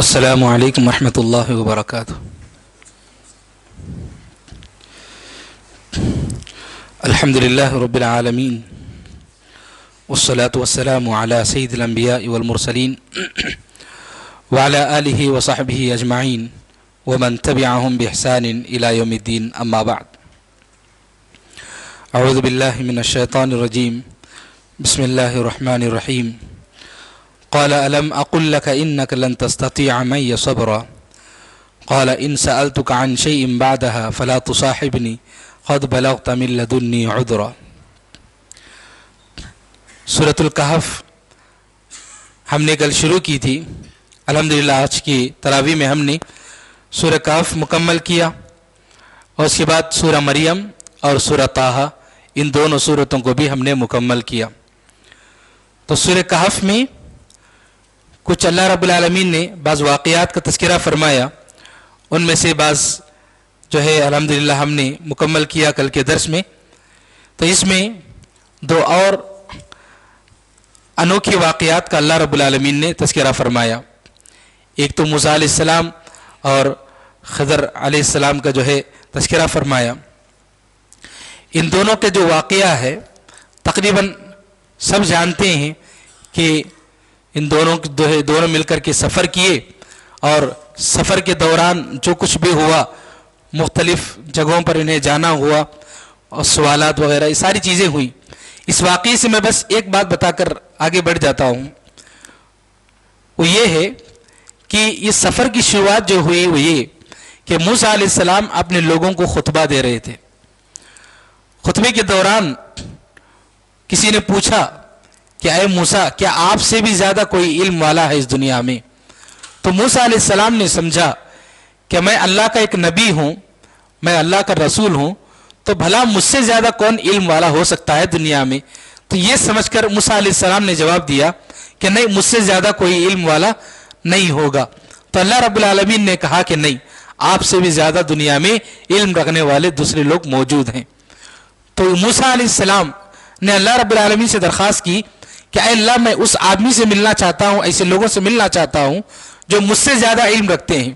السلام علیکم ورحمۃ اللہ وبرکاتہ۔ الحمد للہ رب العالمین والصلاة والسلام علی سید الانبیاء والمرسلین وعلی آلہ وصحبہ اجمعین ومن تبعہم بإحسان الی یوم الدین، اما بعد۔ اعوذ باللہ من الشیطان الرجیم، بسم اللہ الرحمن الرحیم۔ قال ألم أقل لك إنك لن تستطيع معي صبرا قال إن سألتك عن شيء بعدها فلا تصاحبني قد بلغت من لدني عذرا۔ سورۃ الکہف ہم نے کل شروع کی تھی۔ الحمدللہ آج کی تراویح میں ہم نے سورہ کہف مکمل کیا، اور اس کے بعد سورہ مریم اور سورہ طٰہٰ، ان دونوں سورتوں کو بھی ہم نے مکمل کیا۔ تو سورہ کہف میں کچھ اللہ رب العالمین نے بعض واقعات کا تذکرہ فرمایا، ان میں سے بعض جو ہے الحمدللہ ہم نے مکمل کیا کل کے درس میں۔ تو اس میں دو اور انوکھے واقعات کا اللہ رب العالمین نے تذکرہ فرمایا۔ ایک تو موسیٰ علیہ السلام اور خضر علیہ السلام کا جو ہے تذکرہ فرمایا۔ ان دونوں کے جو واقعہ ہے تقریباً سب جانتے ہیں کہ ان دونوں مل کر کے سفر کیے، اور سفر کے دوران جو کچھ بھی ہوا، مختلف جگہوں پر انہیں جانا ہوا اور سوالات وغیرہ یہ ساری چیزیں ہوئی۔ اس واقعے سے میں بس ایک بات بتا کر آگے بڑھ جاتا ہوں، وہ یہ ہے کہ یہ سفر کی شروعات جو ہوئی وہ یہ کہ موسیٰ علیہ السلام اپنے لوگوں کو خطبہ دے رہے تھے۔ خطبے کے دوران کسی نے پوچھا کہ اے موسیٰ، کیا آپ سے بھی زیادہ کوئی علم والا ہے اس دنیا میں؟ تو موسیٰ علیہ السلام نے سمجھا کہ میں اللہ کا ایک نبی ہوں، میں اللہ کا رسول ہوں، تو بھلا مجھ سے زیادہ کون علم والا ہو سکتا ہے دنیا میں؟ تو یہ سمجھ کر موسیٰ علیہ السلام نے جواب دیا کہ نہیں، مجھ سے زیادہ کوئی علم والا نہیں ہوگا۔ تو اللہ رب العالمین نے کہا کہ نہیں، آپ سے بھی زیادہ دنیا میں علم رکھنے والے دوسرے لوگ موجود ہیں۔ تو موسیٰ علیہ السلام نے اللہ رب العالمین سے درخواست کی کہ اے اللہ، میں اس آدمی سے ملنا چاہتا ہوں، ایسے لوگوں سے ملنا چاہتا ہوں جو مجھ سے زیادہ علم رکھتے ہیں۔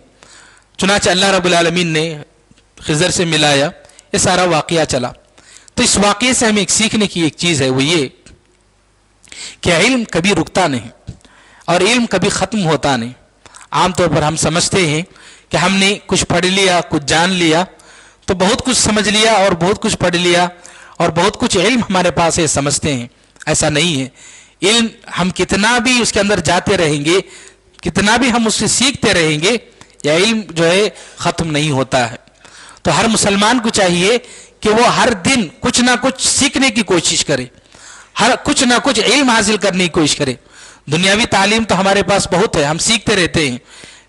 چنانچہ اللہ رب العالمین نے خضر سے ملایا، یہ سارا واقعہ چلا۔ تو اس واقعے سے ہمیں ایک سیکھنے کی ایک چیز ہے، وہ یہ کہ علم کبھی رکتا نہیں اور علم کبھی ختم ہوتا نہیں۔ عام طور پر ہم سمجھتے ہیں کہ ہم نے کچھ پڑھ لیا، کچھ جان لیا، تو بہت کچھ سمجھ لیا اور بہت کچھ پڑھ لیا اور بہت کچھ علم ہمارے پاس ہے، سمجھتے ہیں۔ ایسا نہیں ہے۔ علم ہم کتنا بھی اس کے اندر جاتے رہیں گے، کتنا بھی ہم اس سے سیکھتے رہیں گے، یہ علم جو ہے ختم نہیں ہوتا ہے۔ تو ہر مسلمان کو چاہیے کہ وہ ہر دن کچھ نہ کچھ سیکھنے کی کوشش کرے، کچھ نہ کچھ علم حاصل کرنے کی کوشش کرے۔ دنیاوی تعلیم تو ہمارے پاس بہت ہے، ہم سیکھتے رہتے ہیں،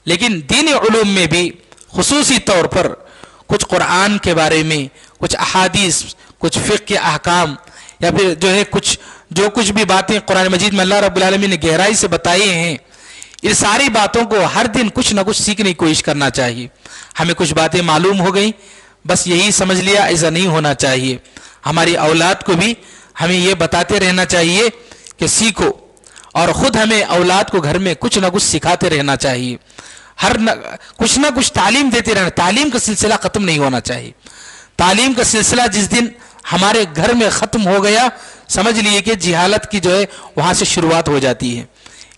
لیکن دینی علوم میں بھی خصوصی طور پر کچھ قرآن کے بارے میں، کچھ احادیث، کچھ فقہ کے احکام، یا پھر جو کچھ بھی باتیں قرآن مجید میں اللہ رب العالمین نے گہرائی سے بتائی ہیں، ان ساری باتوں کو ہر دن کچھ نہ کچھ سیکھنے کی کوشش کرنا چاہیے۔ ہمیں کچھ باتیں معلوم ہو گئیں، بس یہی سمجھ لیا، ایسا نہیں ہونا چاہیے۔ ہماری اولاد کو بھی ہمیں یہ بتاتے رہنا چاہیے کہ سیکھو، اور خود ہمیں اولاد کو گھر میں کچھ نہ کچھ سکھاتے رہنا چاہیے، کچھ نہ کچھ تعلیم دیتے رہنا۔ تعلیم کا سلسلہ ختم نہیں ہونا چاہیے۔ تعلیم کا سلسلہ جس دن ہمارے گھر میں ختم ہو گیا، سمجھ لیے کہ جہالت کی جو ہے وہاں سے شروعات ہو جاتی ہے۔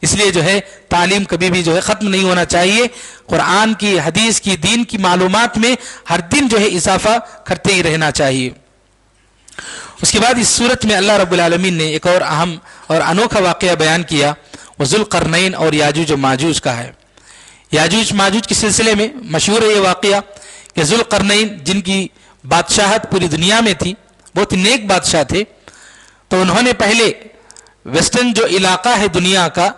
اس لیے جو ہے تعلیم کبھی بھی جو ہے ختم نہیں ہونا چاہیے۔ قرآن کی، حدیث کی، دین کی معلومات میں ہر دن جو ہے اضافہ کرتے ہی رہنا چاہیے۔ اس کے بعد اس صورت میں اللہ رب العالمین نے ایک اور اہم اور انوکھا واقعہ بیان کیا، وہ ذوالقرنین اور یاجوج و ماجوج کا ہے۔ یاجوج ماجوج کے سلسلے میں مشہور ہے یہ واقعہ کہ ذوالقرنین جن کی بادشاہت پوری دنیا میں تھی، بہت ہی نیک بادشاہ تھے، تو انہوں نے پہلے ویسٹرن جو علاقہ ہے دنیا کا،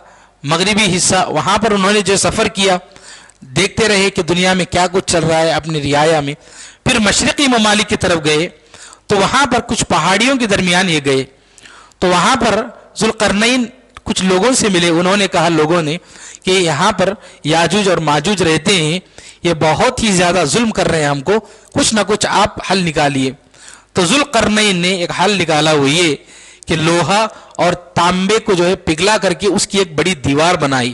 مغربی حصہ، وہاں پر انہوں نے جو سفر کیا، دیکھتے رہے کہ دنیا میں کیا کچھ چل رہا ہے اپنی رعایا میں۔ پھر مشرقی ممالک کی طرف گئے، تو وہاں پر کچھ پہاڑیوں کے درمیان یہ گئے، تو وہاں پر ذوالقرنین کچھ لوگوں سے ملے۔ انہوں نے کہا لوگوں نے کہ یہاں پر یاجوج اور ماجوج رہتے ہیں، یہ بہت ہی زیادہ ظلم کر رہے ہیں ہم کو، کچھ نہ کچھ آپ حل نکالیے۔ تو ذوالقرنین نے ایک حل نکالا، وہ یہ کہ لوہا اور تانبے کو جو ہے پگھلا کر کے اس کی ایک بڑی دیوار بنائی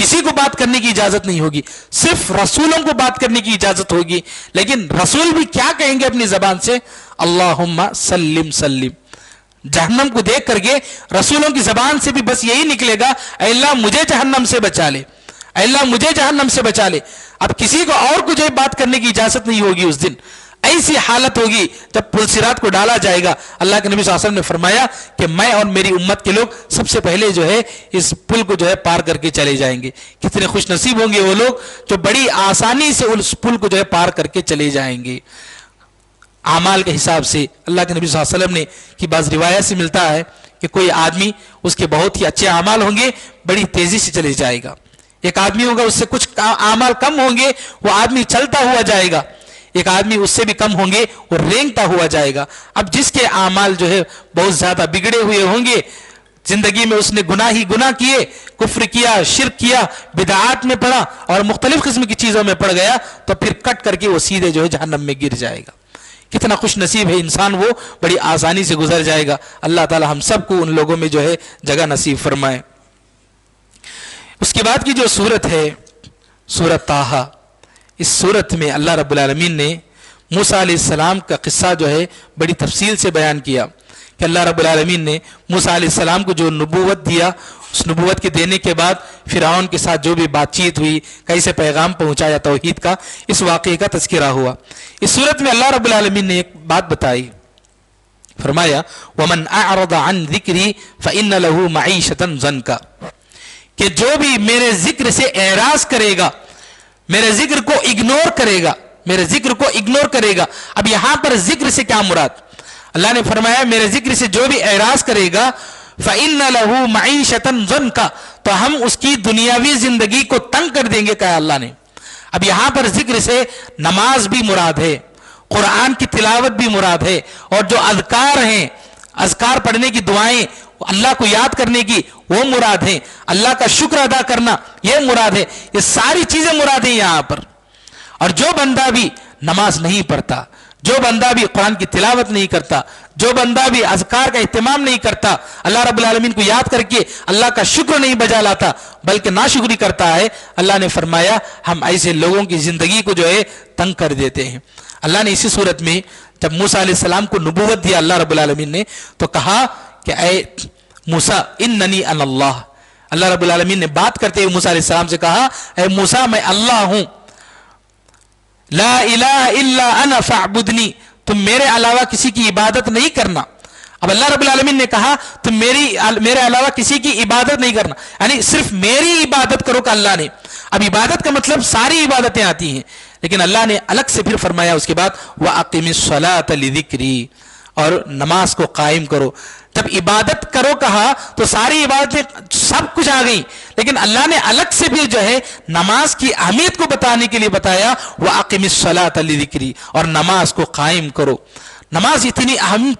کسی کو بات کرنے کی اجازت نہیں ہوگی، صرف رسولوں کو بات کرنے کی اجازت ہوگی. لیکن رسول بھی کیا کہیں گے اپنی زبان سے؟ اللہم سلم سلم. جہنم کو دیکھ کر کے رسولوں کی زبان سے بھی بس یہی نکلے گا، اے اللہ مجھے جہنم سے بچا لے، اے اللہ مجھے جہنم سے بچا لے. اب کسی کو اور کو جو بات کرنے کی اجازت نہیں ہوگی. اس دن ایسی حالت ہوگی جب پل صراط کو ڈالا جائے گا. اللہ کے نبی صلی اللہ علیہ وسلم نے فرمایا کہ میں اور میری امت کے لوگ سب سے پہلے جو ہے اس پل کو جو ہے پار کر کے چلے جائیں گے. کتنے خوش نصیب ہوں گے وہ لوگ جو بڑی آسانی سے اس پل کو جو ہے پار کر کے چلے جائیں گے. اعمال کے حساب سے اللہ کے نبی صلی اللہ علیہ وسلم نے کی بعض روایت سے ملتا ہے کہ کوئی آدمی اس کے بہت ہی اچھے اعمال ہوں گے، بڑی تیزی سے چلے جائے گا. ایک آدمی ہوگا اس سے کچھ اعمال کم ہوں گے، وہ آدمی چلتا ہوا جائے گا. ایک آدمی اس سے بھی کم ہوں گے، وہ رینگتا ہوا جائے گا. اب جس کے اعمال جو ہے بہت زیادہ بگڑے ہوئے ہوں گے، زندگی میں اس نے گناہ ہی گناہ کیے، کفر کیا، شرک کیا، بدعات میں پڑا اور مختلف قسم کی چیزوں میں پڑ گیا، تو پھر کٹ کر کے وہ سیدھے جو ہے جہنم میں گر جائے گا. کتنا خوش نصیب ہے انسان، وہ بڑی آسانی سے گزر جائے گا. اللہ تعالی ہم سب کو ان لوگوں میں جو ہے جگہ نصیب فرمائے. اس کے بعد کی جو سورت ہے سورت طٰہٰ، اس سورت میں اللہ رب العالمین نے موسیٰ علیہ السلام کا قصہ جو ہے بڑی تفصیل سے بیان کیا کہ اللہ رب العالمین نے موسیٰ علیہ السلام کو جو نبوت دیا، اس نبوت کے دینے کے بعد فرعون کے ساتھ جو بھی بات چیت ہوئی، کیسے پیغام پہنچایا توحید کا، اس واقعے کا تذکرہ ہوا. اس صورت میں اللہ رب العالمین نے ایک بات بتائی، فرمایا وَمَنْ أَعْرَضَ عَنْ ذِكْرِي فَإِنَّ لَهُ مَعِيشَةً ضَنْكَ، کہ جو بھی میرے ذکر سے اعراض کرے گا، میرے ذکر کو اگنور کرے گا، میرے ذکر کو اگنور کرے گا. اب یہاں پر ذکر سے کیا مراد؟ اللہ نے فرمایا میرے ذکر سے جو بھی اعراض کرے گا فَإِنَّ لَهُ مَعِيشَةً ضَنْكَ، تو ہم اس کی دنیاوی زندگی کو تنگ کر دیں گے، کہا اللہ نے. اب یہاں پر ذکر سے نماز بھی مراد ہے، قرآن کی تلاوت بھی مراد ہے، اور جو اذکار ہیں، اذکار پڑھنے کی دعائیں، اللہ کو یاد کرنے کی وہ مراد ہیں، اللہ کا شکر ادا کرنا یہ مراد ہے. یہ ساری چیزیں مراد ہیں یہاں پر. اور جو بندہ بھی نماز نہیں پڑھتا، جو بندہ بھی قرآن کی تلاوت نہیں کرتا، جو بندہ بھی اذکار کا اہتمام نہیں کرتا، اللہ رب العالمین کو یاد کر کے اللہ کا شکر نہیں بجا لاتا بلکہ ناشکری کرتا ہے، اللہ نے فرمایا ہم ایسے لوگوں کی زندگی کو جو ہے تنگ کر دیتے ہیں. اللہ نے اسی صورت میں جب موسیٰ علیہ السلام کو نبوت دیا اللہ رب العالمین نے، تو کہا کہ اے موسیٰ اننی انا اللہ. اللہ رب العالمین نے بات کرتے ہوئے موسیٰ علیہ السلام سے کہا اے موسیٰ میں اللہ ہوں، لا الہ الا انا فاعبدنی، تم میرے علاوہ کسی کی عبادت نہیں کرنا. اب اللہ رب العالمین نے کہا تم میرے علاوہ کسی کی عبادت نہیں کرنا، یعنی صرف میری عبادت کرو کہ اللہ نے. اب عبادت کا مطلب ساری عبادتیں آتی ہیں، لیکن اللہ نے الگ سے پھر فرمایا اس کے بعد وَأَقِمِ الصَّلَاةَ لِذِكْرِي، اور نماز کو قائم کرو. جب عبادت کرو کہا تو ساری عبادتیں سب کچھ آ گئی، لیکن اللہ نے الگ سے بھی جو ہے نماز کی اہمیت کو بتانے کے لیے بتایا وَأَقِمِ الصَّلَاةَ لِذِكْرِي، اور نماز کو قائم کرو. نماز اتنی اہم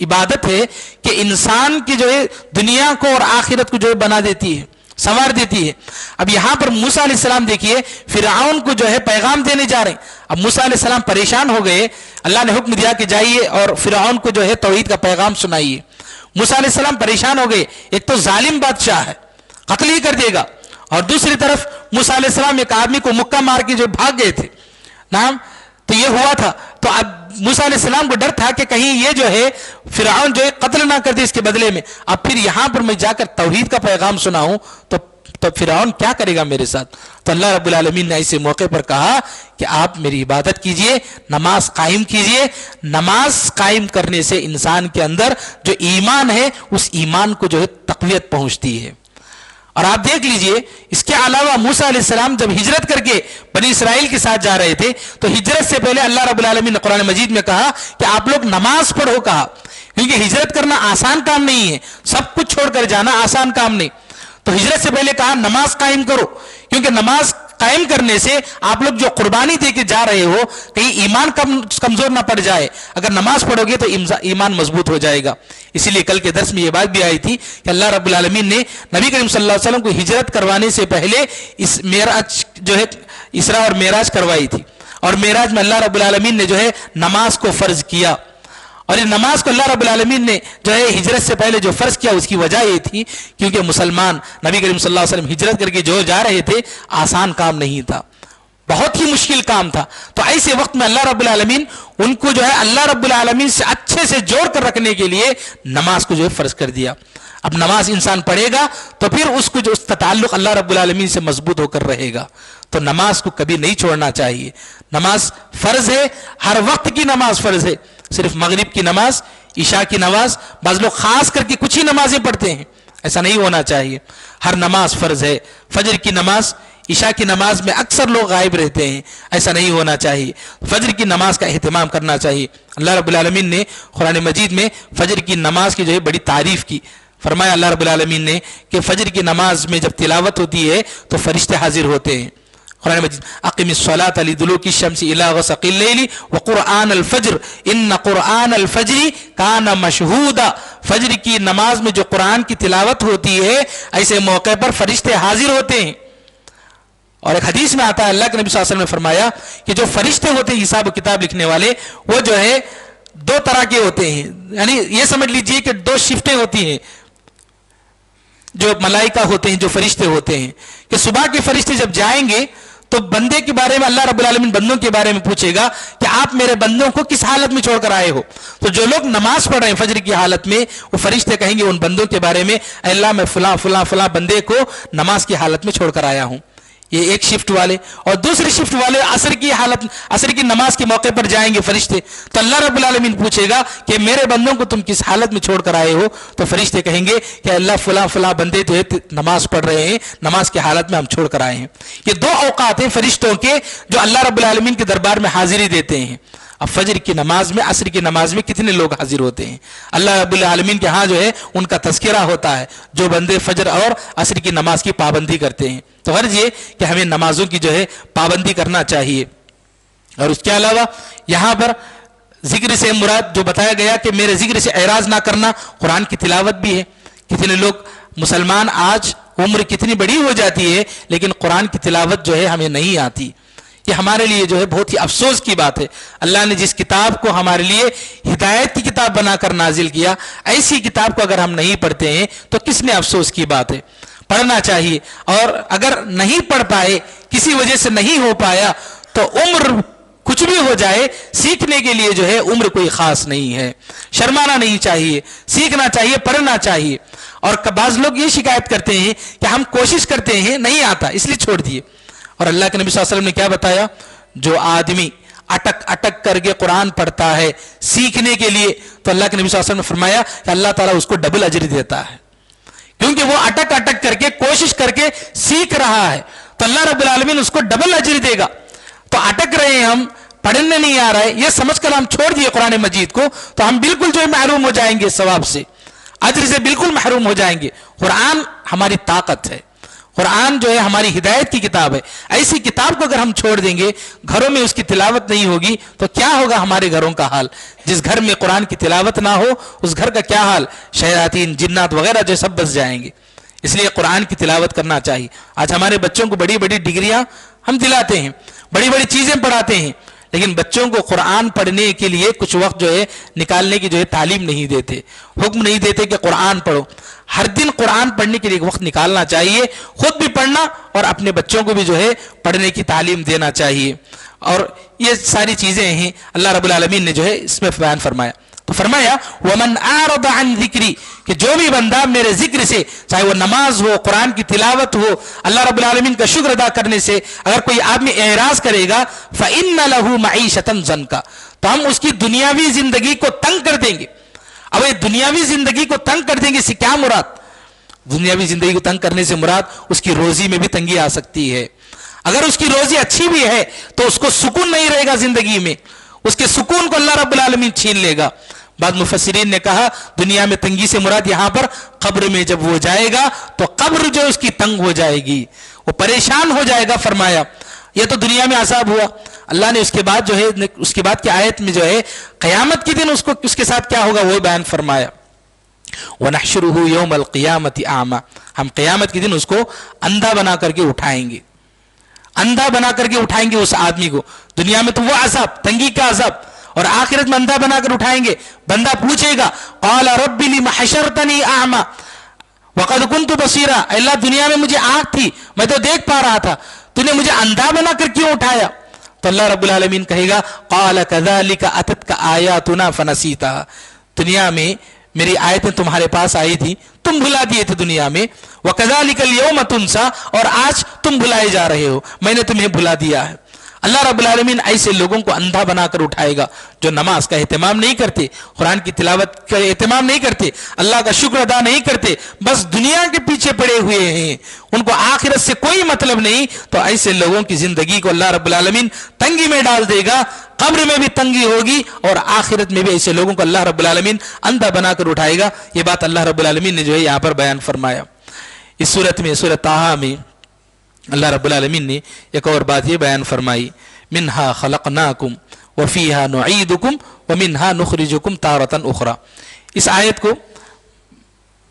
عبادت ہے کہ انسان کی جو ہے دنیا کو اور آخرت کو جو ہے بنا دیتی ہے، سنوار دیتی ہے. اب یہاں پر موسیٰ علیہ السلام دیکھیے فرعون کو جو ہے پیغام دینے جا رہے ہیں. اب موسیٰ علیہ السلام پریشان ہو گئے، اللہ نے حکم دیا کہ جائیے اور فرعون کو جو ہے توحید کا پیغام سنائیے. موسیٰ علیہ السلام پریشان ہو گئے، ایک تو ظالم بادشاہ ہے، قتل ہی کر دے گا، اور دوسری طرف موسیٰ علیہ السلام ایک آدمی کو مکہ مار کے جو بھاگ گئے تھے نام، تو یہ ہوا تھا. تو اب موسیٰ علیہ السلام کو ڈر تھا کہ کہیں یہ جو ہے فرعون جو ہے قتل نہ کر دے اس کے بدلے میں. اب پھر یہاں پر میں جا کر توحید کا پیغام سناؤں تو فرعون کیا کرے گا میرے ساتھ. تو اللہ رب العالمین نے ایسے موقع پر کہا کہ آپ میری عبادت کیجئے، نماز قائم کیجئے. نماز قائم کرنے سے انسان کے اندر جو ایمان ہے اس ایمان کو جو ہے تقویت پہنچتی ہے. اور آپ دیکھ لیجئے اس کے علاوہ موسیٰ علیہ السلام جب ہجرت کر کے بنی اسرائیل کے ساتھ جا رہے تھے تو ہجرت سے پہلے اللہ رب العالمین نے قرآن مجید میں کہا کہ آپ لوگ نماز پڑھو کہا، کیونکہ ہجرت کرنا آسان کام نہیں ہے، سب کچھ چھوڑ کر جانا آسان کام نہیں. تو ہجرت سے پہلے کہا نماز قائم کرو، کیونکہ نماز قائم کرنے سے آپ لوگ جو قربانی دے کے جا رہے ہو کہیں ایمان کمزور نہ پڑ جائے. اگر نماز پڑھو گے تو ایمان مضبوط ہو جائے گا. اسی لیے کل کے درس میں یہ بات بھی آئی تھی کہ اللہ رب العالمین نے نبی کریم صلی اللہ علیہ وسلم کو ہجرت کروانے سے پہلے اس معراج جو ہے اسراء اور معراج کروائی تھی، اور معراج میں اللہ رب العالمین نے جو ہے نماز کو فرض کیا. اور یہ نماز کو اللہ رب العالمین نے جو ہے ہجرت سے پہلے جو فرض کیا اس کی وجہ یہ تھی کیونکہ مسلمان نبی کریم صلی اللہ علیہ وسلم ہجرت کر کے جو جا رہے تھے آسان کام نہیں تھا، بہت ہی مشکل کام تھا. تو ایسے وقت میں اللہ رب العالمین ان کو جو ہے اللہ رب العالمین سے اچھے سے جوڑ کر رکھنے کے لیے نماز کو جو ہے فرض کر دیا. اب نماز انسان پڑھے گا تو پھر اس کو جو اس کا تعلق اللہ رب العالمین سے مضبوط ہو کر رہے گا. تو نماز کو کبھی نہیں چھوڑنا چاہیے. نماز فرض ہے، ہر وقت کی نماز فرض ہے. صرف مغرب کی نماز، عشاء کی نماز، بعض لوگ خاص کر کے کچھ ہی نمازیں پڑھتے ہیں، ایسا نہیں ہونا چاہیے. ہر نماز فرض ہے. فجر کی نماز، عشاء کی نماز میں اکثر لوگ غائب رہتے ہیں، ایسا نہیں ہونا چاہیے. فجر کی نماز کا اہتمام کرنا چاہیے. اللہ رب العالمین نے قرآن مجید میں فجر کی نماز کی جو ہے بڑی تعریف کی. فرمایا اللہ رب العالمین نے کہ فجر کی نماز میں جب تلاوت ہوتی ہے تو فرشتے حاضر ہوتے ہیں. قرآن مجید اقم الصلاۃ لدلوک الشمس الی غسق اللیل وقرآن الفجر ان قرآن الفجر کان مشہودا. فجر کی نماز میں جو قرآن کی تلاوت ہوتی ہے ایسے موقع پر فرشتے حاضر ہوتے ہیں. اور ایک حدیث میں آتا ہے اللہ کے نبی صلی اللہ علیہ وسلم نے فرمایا کہ جو فرشتے ہوتے ہیں حساب و کتاب لکھنے والے وہ جو ہے دو طرح کے ہوتے ہیں. یعنی یہ سمجھ لیجئے کہ دو شفٹیں ہوتی ہیں. جو ملائکہ ہوتے ہیں، جو فرشتے ہوتے ہیں، کہ صبح کے فرشتے جب جائیں گے تو بندے کے بارے میں اللہ رب العالمین بندوں کے بارے میں پوچھے گا کہ آپ میرے بندوں کو کس حالت میں چھوڑ کر آئے ہو. تو جو لوگ نماز پڑھ رہے ہیں فجر کی حالت میں وہ فرشتے کہیں گے ان بندوں کے بارے میں اے اللہ میں فلاں فلاں فلاں بندے کو نماز کی حالت میں چھوڑ کر آیا ہوں. یہ ایک شفٹ والے. اور دوسری شفٹ والے عصر کی نماز کے موقع پر جائیں گے فرشتے. تو اللہ رب العالمین پوچھے گا کہ میرے بندوں کو تم کس حالت میں چھوڑ کر آئے ہو. تو فرشتے کہیں گے کہ اللہ فلاں فلاں بندے جو ہے نماز پڑھ رہے ہیں، نماز کی حالت میں ہم چھوڑ کر آئے ہیں. یہ دو اوقات ہیں فرشتوں کے جو اللہ رب العالمین کے دربار میں حاضری دیتے ہیں. اب فجر کی نماز میں، عصر کی نماز میں کتنے لوگ حاضر ہوتے ہیں؟ اللہ رب العالمین کے ہاں جو ہے ان کا تذکرہ ہوتا ہے جو بندے فجر اور عصر کی نماز کی پابندی کرتے ہیں. تو غرض یہ کہ ہمیں نمازوں کی جو ہے پابندی کرنا چاہیے. اور اس کے علاوہ یہاں پر ذکر سے مراد جو بتایا گیا کہ میرے ذکر سے اعراض نہ کرنا، قرآن کی تلاوت بھی ہے. کتنے لوگ مسلمان آج عمر کتنی بڑی ہو جاتی ہے لیکن قرآن کی تلاوت جو ہے ہمیں نہیں آتی. یہ ہمارے لیے جو ہے بہت ہی افسوس کی بات ہے. اللہ نے جس کتاب کو ہمارے لیے ہدایت کی کتاب بنا کر نازل کیا، ایسی کتاب کو اگر ہم نہیں پڑھتے ہیں تو کس نے افسوس کی بات ہے. پڑھنا چاہیے. اور اگر نہیں پڑھ پائے، کسی وجہ سے نہیں ہو پایا، تو عمر کچھ بھی ہو جائے سیکھنے کے لیے جو ہے عمر کوئی خاص نہیں ہے. شرمانا نہیں چاہیے، سیکھنا چاہیے، پڑھنا چاہیے. اور بعض لوگ یہ شکایت کرتے ہیں کہ ہم کوشش کرتے ہیں نہیں آتا اس لیے چھوڑ دیے. اور اللہ کے نبی صلی اللہ علیہ وسلم نے کیا بتایا؟ جو آدمی اٹک اٹک کر کے قرآن پڑھتا ہے سیکھنے کے لیے تو اللہ کے نبی صلی اللہ علیہ وسلم نے فرمایا کہ اللہ تعالیٰ اس کو ڈبل اجر دیتا ہے. کیونکہ وہ اٹک اٹک کر کے کوشش کر کے سیکھ رہا ہے تو اللہ رب العالمین اس کو ڈبل اجر دے گا. تو اٹک رہے ہیں ہم، پڑھنے نہیں آ رہا ہے، یہ سمجھ کر ہم چھوڑ دیے قرآن مجید کو تو ہم بالکل جو ہے محروم ہو جائیں گے، ثواب سے، اجر سے بالکل محروم ہو جائیں گے. قرآن ہماری طاقت ہے، قرآن جو ہے ہماری ہدایت کی کتاب ہے. ایسی کتاب کو اگر ہم چھوڑ دیں گے، گھروں میں اس کی تلاوت نہیں ہوگی تو کیا ہوگا ہمارے گھروں کا حال؟ جس گھر میں قرآن کی تلاوت نہ ہو اس گھر کا کیا حال؟ شیاطین، جنات وغیرہ جو سب بس جائیں گے. اس لیے قرآن کی تلاوت کرنا چاہیے. آج ہمارے بچوں کو بڑی بڑی ڈگریاں ہم دلاتے ہیں، بڑی بڑی چیزیں پڑھاتے ہیں، لیکن بچوں کو قرآن پڑھنے کے لیے کچھ وقت جو ہے نکالنے کی جو ہے تعلیم نہیں دیتے، حکم نہیں دیتے کہ قرآن پڑھو. ہر دن قرآن پڑھنے کے لیے وقت نکالنا چاہیے، خود بھی پڑھنا اور اپنے بچوں کو بھی جو ہے پڑھنے کی تعلیم دینا چاہیے. اور یہ ساری چیزیں ہیں اللہ رب العالمین نے جو ہے اس میں بیان فرمایا. تو فرمایا وَمَنْ أَعْرَضَ عَنْ ذِكْرِي، کہ جو بھی بندہ میرے ذکر سے، چاہے وہ نماز ہو، قرآن کی تلاوت ہو، اللہ رب العالمین کا شکر ادا کرنے سے اگر کوئی آدمی اعراض کرے گا فَإِنَّ لَهُ مَعِيشَةً ضَنْكَ، تو ہم اس کی دنیاوی زندگی کو تنگ کر دیں گے. اب یہ دنیاوی زندگی کو تنگ کر دیں گے، اس سے کیا مراد؟ دنیاوی زندگی کو تنگ کرنے سے مراد اس کی روزی میں بھی تنگی آ سکتی ہے. اگر اس کی روزی اچھی بھی ہے تو اس کو سکون نہیں رہے گا زندگی میں، اس کے سکون کو اللہ رب العالمین چھین لے گا. بعض مفسرین نے کہا دنیا میں تنگی سے مراد یہاں پر قبر میں جب وہ جائے گا تو قبر جو اس کی تنگ ہو جائے گی، وہ پریشان ہو جائے گا. فرمایا یہ تو دنیا میں عذاب ہوا. اللہ نے اس کے بعد جو ہے اس کے بعد کی آیت میں جو ہے قیامت کے دن اس کے ساتھ کیا ہوگا وہ بیان فرمایا. وَنَحْشُرُهُ يَوْمَ الْقِيَامَةِ أَعْمَى، ہم قیامت کے دن اس کو اندھا بنا کر کے اٹھائیں گے، اندھا بنا کر کے اٹھائیں گے اس آدمی کو. دنیا میں تو وہ عذاب، تنگی کا عذاب، اور آخرت میں اندھا بنا کر اٹھائیں گے. بندہ پوچھے گا قال رب لم حشرتنی اعمى وقد كنت بصيرا، اللہ دنیا میں مجھے آنکھ تھی، میں تو دیکھ پا رہا تھا، تو نے مجھے اندھا بنا کر کیوں اٹھایا؟ تو اللہ رب العالمین کہے گا قال كذلك اتتك آیاتنا فنسیتها، دنیا میں میری آیتیں تمہارے پاس آئی تھی، تم بھلا دیے تھے دنیا میں. وَكَذَلِكَ الْيَوْمَ تُنْسَى، اور آج تم بھلائے جا رہے ہو، میں نے تمہیں بھلا دیا ہے. اللہ رب العالمین ایسے لوگوں کو اندھا بنا کر اٹھائے گا جو نماز کا اہتمام نہیں کرتے، قرآن کی تلاوت کا اہتمام نہیں کرتے، اللہ کا شکر ادا نہیں کرتے، بس دنیا کے پیچھے پڑے ہوئے ہیں، ان کو آخرت سے کوئی مطلب نہیں. تو ایسے لوگوں کی زندگی کو اللہ رب العالمین تنگی میں ڈال دے گا، قبر میں بھی تنگی ہوگی اور آخرت میں بھی ایسے لوگوں کو اللہ رب العالمین اندھا بنا کر اٹھائے گا. یہ بات اللہ رب العالمین نے جو ہے یہاں پر بیان فرمایا. اس صورت میں سورۃ طٰہٰ میں اللہ رب العالمین نے ایک اور بات یہ بیان فرمائی منہا خلقناکم وفیہا نعیدکم ومنہا نخرجکم تارۃ اخری. اس آیت کو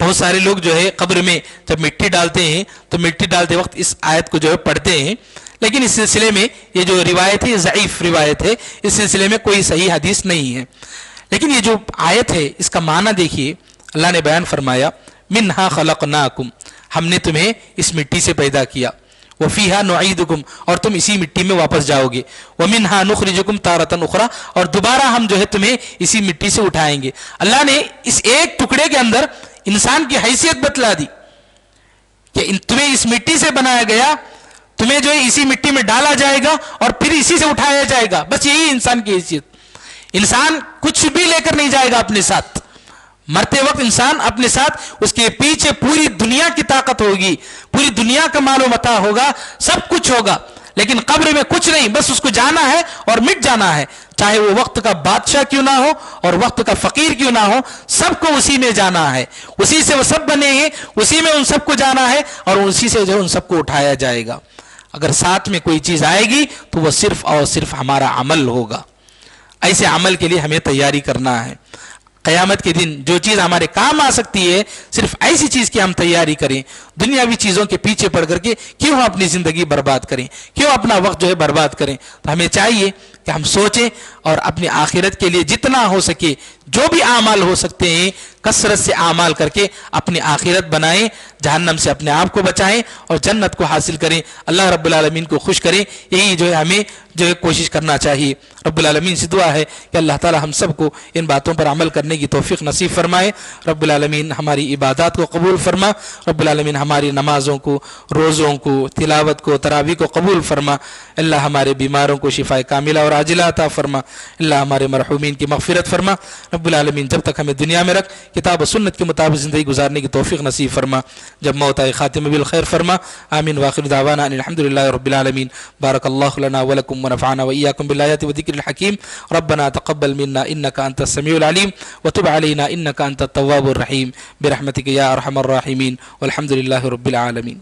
بہت سارے لوگ جو ہے قبر میں جب مٹی ڈالتے ہیں تو مٹی ڈالتے وقت اس آیت کو جو ہے پڑھتے ہیں، لیکن اس سلسلے میں یہ جو روایت ہے ضعیف روایت ہے، اس سلسلے میں کوئی صحیح حدیث نہیں ہے. لیکن یہ جو آیت ہے اس کا معنی دیکھیے، اللہ نے بیان فرمایا منہا خلقناکم، ہم نے تمہیں اس مٹی سے پیدا کیا، وفیہا نعیدکم، اور تم اسی مٹی میں واپس جاؤ گے، ومنہا نخرجکم تارۃ اخری، اور دوبارہ ہم جو ہے تمہیں اسی مٹی سے اٹھائیں گے. اللہ نے اس ایک ٹکڑے کے اندر انسان کی حیثیت بتلا دی کہ تمہیں اس مٹی سے بنایا گیا، تمہیں جو ہے اسی مٹی میں ڈالا جائے گا اور پھر اسی سے اٹھایا جائے گا. بس یہی انسان کی حیثیت. انسان کچھ بھی لے کر نہیں جائے گا اپنے ساتھ. مرتے وقت انسان اپنے ساتھ اس کے پیچھے پوری دنیا کی طاقت ہوگی، پوری دنیا کا مال و متاع ہوگا، سب کچھ ہوگا، لیکن قبر میں کچھ نہیں، بس اس کو جانا ہے اور مٹ جانا ہے. چاہے وہ وقت کا بادشاہ کیوں نہ ہو اور وقت کا فقیر کیوں نہ ہو، سب کو اسی میں جانا ہے. اسی سے وہ سب بنے ہیں، اسی میں ان سب کو جانا ہے اور اسی سے جو ان سب کو اٹھایا جائے گا. اگر ساتھ میں کوئی چیز آئے گی تو وہ صرف اور صرف ہمارا عمل ہوگا. ایسے عمل کے لیے ہمیں تیاری کرنا ہے. قیامت کے دن جو چیز ہمارے کام آ سکتی ہے، صرف ایسی چیز کی ہم تیاری کریں. دنیاوی چیزوں کے پیچھے پڑ کر کے کیوں اپنی زندگی برباد کریں، کیوں اپنا وقت جو ہے برباد کریں. تو ہمیں چاہیے کہ ہم سوچیں اور اپنی آخرت کے لیے جتنا ہو سکے جو بھی اعمال ہو سکتے ہیں کثرت سے اعمال کر کے اپنی آخرت بنائیں، جہنم سے اپنے آپ کو بچائیں اور جنت کو حاصل کریں، اللہ رب العالمین کو خوش کریں. یہی جو ہے ہمیں جو ہے کوشش کرنا چاہیے. رب العالمین سے دعا ہے کہ اللہ تعالی ہم سب کو ان باتوں پر عمل کرنے کی توفیق نصیب فرمائے. رب العالمین ہماری عبادات کو قبول فرما. رب العالمین ہماری نمازوں کو، روزوں کو، تلاوت کو، تراویح کو قبول فرما. اللہ ہمارے بیماروں کو شفا کاملہ اور عاجلہ عطا فرما. اللہ ہمارے مرحومین کی مغفرت فرما. رب العالمین جب تک ہمیں دنیا میں رکھ کتاب و سنت کے مطابق زندگی گزارنے کی توفیق نصیب فرما. جب موت آئے خاتمہ بالخیر فرما. آمین. واخر دعوانا ان الحمدللہ رب العالمین. بارک اللہ لنا ولکم ونفعنا وإياكم بالآيات والذكر الحكيم. ربنا تقبل منا إنك أنت السميع العليم وتب علينا إنك أنت التواب الرحيم برحمتك يا أرحم الراحمين والحمد لله رب العالمين.